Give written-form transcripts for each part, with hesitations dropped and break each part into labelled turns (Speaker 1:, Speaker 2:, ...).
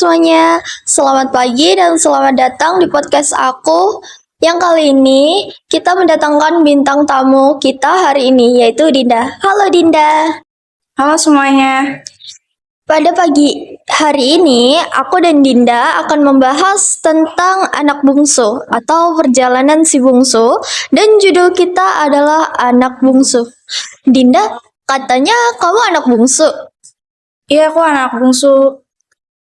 Speaker 1: semuanya, selamat pagi dan selamat datang di podcast aku. Yang kali ini kita mendatangkan bintang tamu kita hari ini yaitu Dinda. Halo Dinda.
Speaker 2: Halo semuanya.
Speaker 1: Pada pagi hari ini aku dan Dinda akan membahas tentang anak bungsu atau perjalanan si bungsu dan judul kita adalah anak bungsu. Dinda, katanya kamu anak bungsu.
Speaker 2: Iya, aku anak bungsu.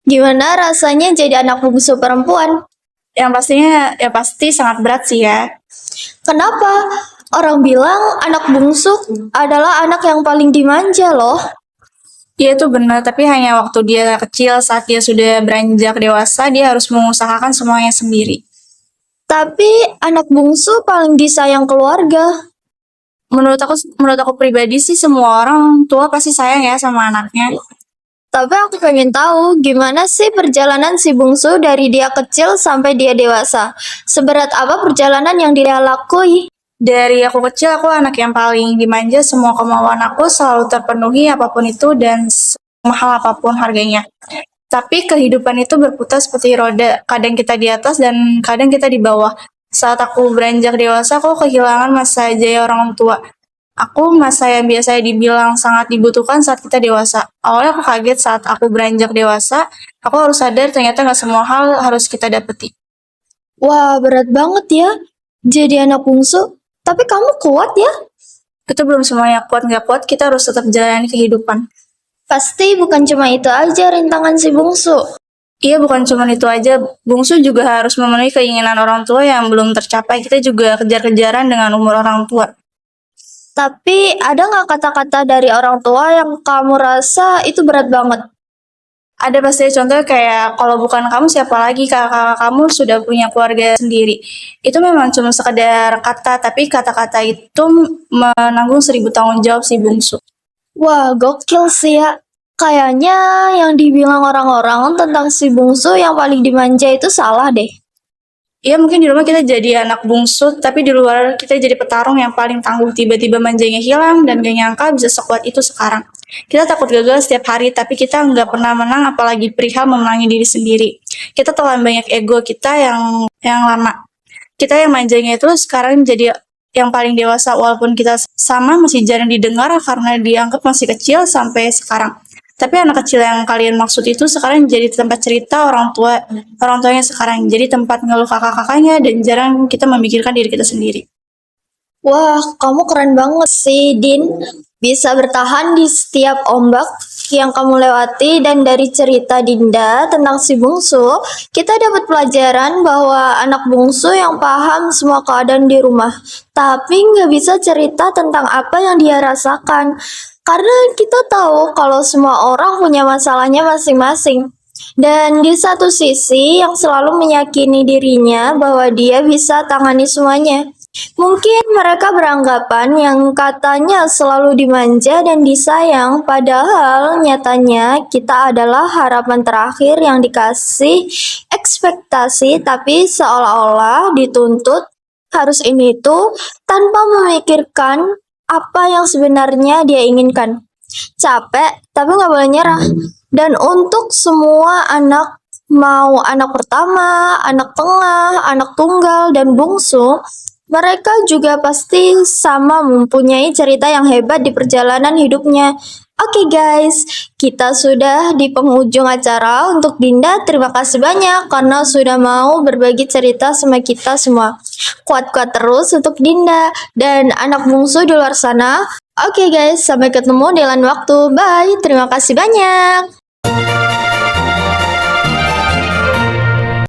Speaker 1: Gimana rasanya jadi anak bungsu perempuan?
Speaker 2: Yang pastinya ya pasti sangat berat sih ya.
Speaker 1: Kenapa? Orang bilang anak bungsu adalah anak yang paling dimanja loh.
Speaker 2: Iya itu benar, tapi hanya waktu dia kecil, saat dia sudah beranjak dewasa, dia harus mengusahakan semuanya sendiri.
Speaker 1: Tapi anak bungsu paling disayang keluarga.
Speaker 2: Menurut aku pribadi sih semua orang tua pasti sayang ya sama anaknya.
Speaker 1: Tapi aku pengen tahu gimana sih perjalanan si bungsu dari dia kecil sampai dia dewasa. Seberat apa perjalanan yang dia lakui?
Speaker 2: Dari aku kecil, aku anak yang paling dimanja, semua kemauan aku selalu terpenuhi apapun itu dan mahal apapun harganya. Tapi kehidupan itu berputar seperti roda, kadang kita di atas dan kadang kita di bawah. Saat aku beranjak dewasa, aku kehilangan masa jaya orang tua. Aku masa yang biasanya dibilang sangat dibutuhkan saat kita dewasa. Awalnya aku kaget saat aku beranjak dewasa, aku harus sadar ternyata nggak semua hal harus kita dapeti.
Speaker 1: Wah, berat banget ya jadi anak bungsu. Tapi kamu kuat ya?
Speaker 2: Itu belum semuanya kuat nggak kuat, kita harus tetap jalani kehidupan.
Speaker 1: Pasti bukan cuma itu aja rintangan si bungsu.
Speaker 2: Iya, bukan cuma itu aja. Bungsu juga harus memenuhi keinginan orang tua yang belum tercapai. Kita juga kejar-kejaran dengan umur orang tua.
Speaker 1: Tapi ada nggak kata-kata dari orang tua yang kamu rasa itu berat banget?
Speaker 2: Ada pasti contoh kayak, kalau bukan kamu siapa lagi, kakak kamu sudah punya keluarga sendiri. Itu memang cuma sekedar kata, tapi kata-kata itu menanggung 1000 tanggung jawab si bungsu.
Speaker 1: Wah, gokil sih ya. Kayaknya yang dibilang orang-orang tentang si bungsu yang paling dimanja itu salah deh.
Speaker 2: Iya, mungkin di rumah kita jadi anak bungsu, tapi di luar kita jadi petarung yang paling tangguh. Tiba-tiba manjanya hilang dan gak nyangka bisa sekuat itu sekarang. Kita takut gagal setiap hari, tapi kita nggak pernah menang, apalagi perihal memenangi diri sendiri. Kita telan banyak ego kita yang lama. Kita yang manjanya itu sekarang jadi yang paling dewasa, walaupun kita sama masih jarang didengar karena dianggap masih kecil sampai sekarang. Tapi anak kecil yang kalian maksud itu sekarang jadi tempat cerita orang tuanya sekarang jadi tempat ngeluh kakak-kakaknya dan jarang kita memikirkan diri kita sendiri.
Speaker 1: Wah, kamu keren banget sih, Din. Bisa bertahan di setiap ombak yang kamu lewati dan dari cerita Dinda tentang si bungsu, kita dapat pelajaran bahwa anak bungsu yang paham semua keadaan di rumah, tapi nggak bisa cerita tentang apa yang dia rasakan. Karena kita tahu kalau semua orang punya masalahnya masing-masing. Dan di satu sisi yang selalu meyakini dirinya bahwa dia bisa tangani semuanya. Mungkin mereka beranggapan yang katanya selalu dimanja dan disayang, padahal nyatanya kita adalah harapan terakhir yang dikasih ekspektasi, tapi seolah-olah dituntut harus ini itu tanpa memikirkan apa yang sebenarnya dia inginkan. Capek, tapi nggak boleh nyerah. Dan untuk semua anak, mau anak pertama, anak tengah, anak tunggal, dan bungsu, mereka juga pasti sama mempunyai cerita yang hebat di perjalanan hidupnya. Oke guys, kita sudah di penghujung acara. Untuk Dinda, terima kasih banyak karena sudah mau berbagi cerita sama kita semua. Kuat-kuat terus untuk Dinda dan anak bungsu di luar sana. Oke guys, sampai ketemu di lain waktu. Bye, terima kasih banyak.